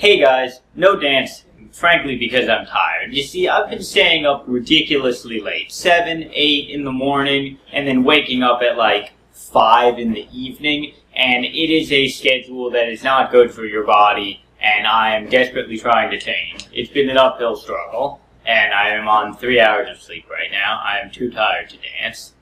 Hey guys, no dance, frankly because I'm tired. You see, I've been staying up ridiculously late, 7, 8 in the morning, and then waking up at like 5 in the evening, and it is a schedule that is not good for your body, and I am desperately trying to change. It's been an uphill struggle, and I am on 3 hours of sleep right now. I am too tired to dance.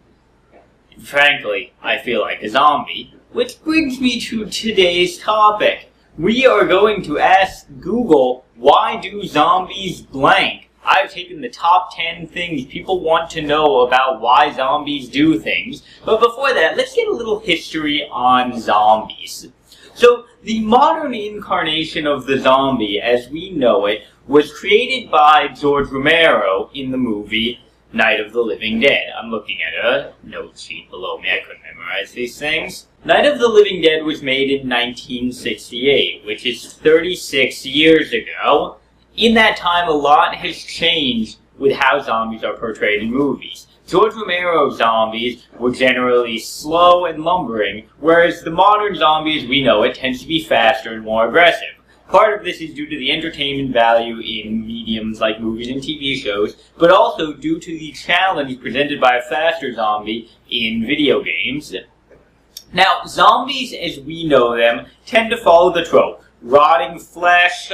Frankly, I feel like a zombie, which brings me to today's topic. We are going to ask Google, why do zombies blank? I've taken the top 10 things people want to know about why zombies do things. But before that, let's get a little history on zombies. So, the modern incarnation of the zombie, as we know it, was created by George Romero in the movie Night of the Living Dead. I'm looking at a note sheet below me. I couldn't memorize these things. Night of the Living Dead was made in 1968, which is 36 years ago. In that time, a lot has changed with how zombies are portrayed in movies. George Romero's zombies were generally slow and lumbering, whereas the modern zombies we know it tends to be faster and more aggressive. Part of this is due to the entertainment value in mediums like movies and TV shows, but also due to the challenge presented by a faster zombie in video games. Now, zombies as we know them tend to follow the trope. Rotting flesh,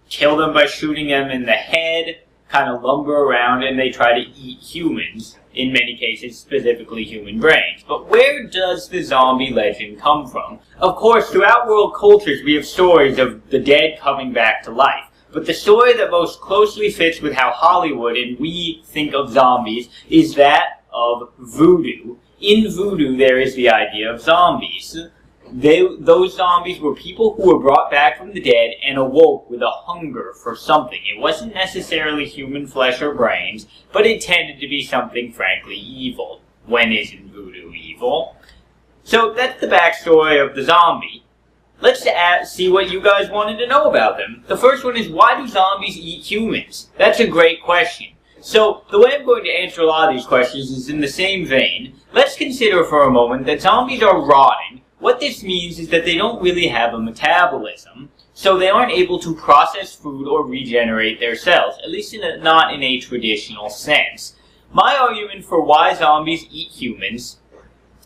kill them by shooting them in the head, kind of lumber around, and they try to eat humans, in many cases specifically human brains. But where does the zombie legend come from? Of course, throughout world cultures we have stories of the dead coming back to life. But the story that most closely fits with how Hollywood and we think of zombies is that of voodoo. In voodoo there is the idea of zombies. Those zombies were people who were brought back from the dead and awoke with a hunger for something. It wasn't necessarily human flesh or brains, but it tended to be something frankly evil. When isn't voodoo evil? So that's the backstory of the zombie. Let's see what you guys wanted to know about them. The first one is, why do zombies eat humans? That's a great question. So, the way I'm going to answer a lot of these questions is in the same vein. Let's consider for a moment that zombies are rotting. What this means is that they don't really have a metabolism, so they aren't able to process food or regenerate their cells, at least not in a traditional sense. My argument for why zombies eat humans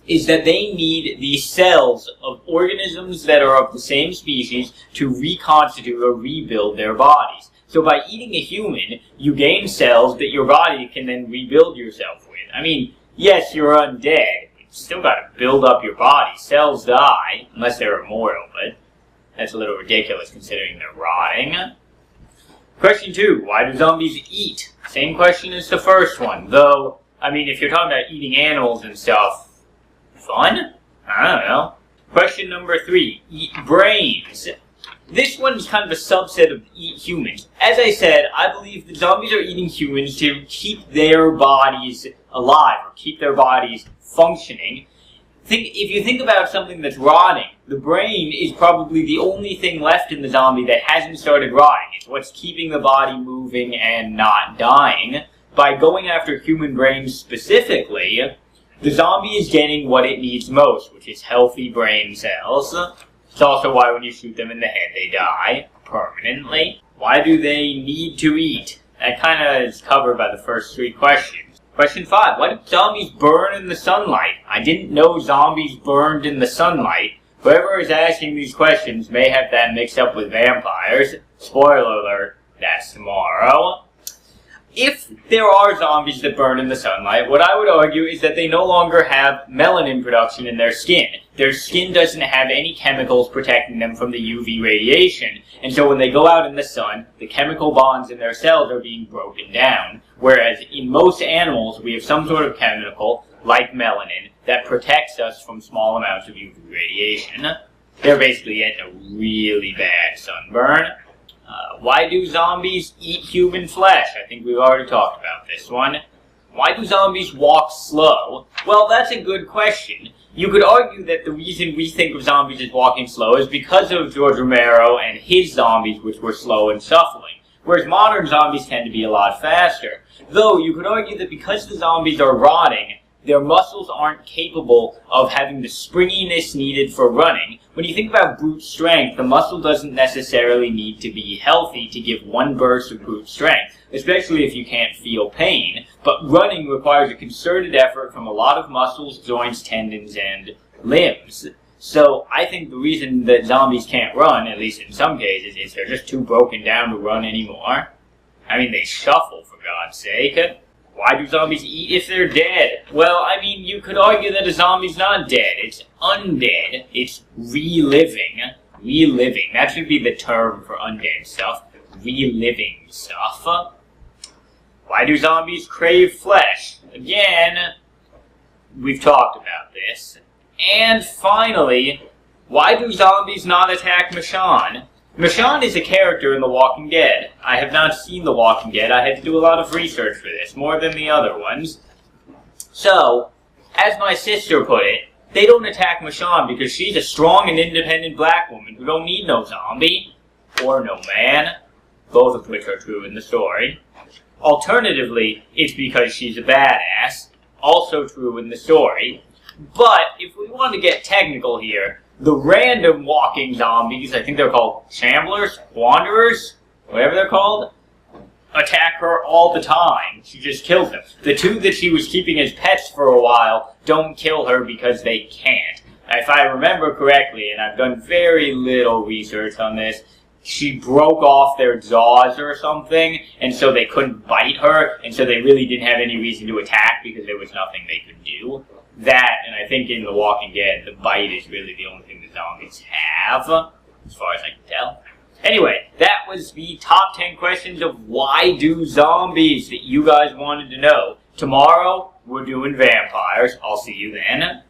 is that they need the cells of organisms that are of the same species to reconstitute or rebuild their bodies. So by eating a human, you gain cells that your body can then rebuild yourself with. I mean, yes, you're undead. You still gotta build up your body. Cells die, unless they're immortal, but that's a little ridiculous considering they're rotting. Question 2, why do zombies eat? Same question as the first one, though, I mean, if you're talking about eating animals and stuff, fun? I don't know. Question number 3, eat brains. This one is kind of a subset of eat humans. As I said, I believe the zombies are eating humans to keep their bodies alive, or keep their bodies functioning. If you think about something that's rotting, the brain is probably the only thing left in the zombie that hasn't started rotting. It's what's keeping the body moving and not dying. By going after human brains specifically, the zombie is getting what it needs most, which is healthy brain cells. It's also why when you shoot them in the head, they die permanently. Why do they need to eat? That kind of is covered by the first 3 questions. Question 5, why do zombies burn in the sunlight? I didn't know zombies burned in the sunlight. Whoever is asking these questions may have that mixed up with vampires. Spoiler alert, that's tomorrow. If there are zombies that burn in the sunlight, what I would argue is that they no longer have melanin production in their skin. Their skin doesn't have any chemicals protecting them from the UV radiation, and so when they go out in the sun, the chemical bonds in their cells are being broken down, whereas in most animals we have some sort of chemical, like melanin, that protects us from small amounts of UV radiation. They're basically getting a really bad sunburn. Why do zombies eat human flesh? I think we've already talked about this one. Why do zombies walk slow? Well, that's a good question. You could argue that the reason we think of zombies as walking slow is because of George Romero and his zombies, which were slow and shuffling, whereas modern zombies tend to be a lot faster. Though, you could argue that because the zombies are rotting, their muscles aren't capable of having the springiness needed for running. When you think about brute strength, the muscle doesn't necessarily need to be healthy to give one burst of brute strength, especially if you can't feel pain. But running requires a concerted effort from a lot of muscles, joints, tendons, and limbs. So I think the reason that zombies can't run, at least in some cases, is they're just too broken down to run anymore. I mean, they shuffle, for God's sake. Why do zombies eat if they're dead? Well, I mean, you could argue that a zombie's not dead. It's undead. It's reliving. Reliving. That should be the term for undead stuff. Reliving stuff. Why do zombies crave flesh? Again, we've talked about this. And finally, why do zombies not attack Michonne? Michonne is a character in The Walking Dead. I have not seen The Walking Dead. I had to do a lot of research for this, more than the other ones. So, as my sister put it, they don't attack Michonne because she's a strong and independent black woman who don't need no zombie. Or no man. Both of which are true in the story. Alternatively, it's because she's a badass. Also true in the story. But, if we want to get technical here, the random walking zombies, I think they're called Shamblers, Wanderers, whatever they're called, attack her all the time. She just kills them. The two that she was keeping as pets for a while don't kill her because they can't. If I remember correctly, and I've done very little research on this, she broke off their jaws or something, and so they couldn't bite her, and so they really didn't have any reason to attack because there was nothing they could do. That, and I think in The Walking Dead, the bite is really the only thing the zombies have, as far as I can tell. Anyway, that was the top 10 questions of why do zombies that you guys wanted to know. Tomorrow, we're doing vampires. I'll see you then.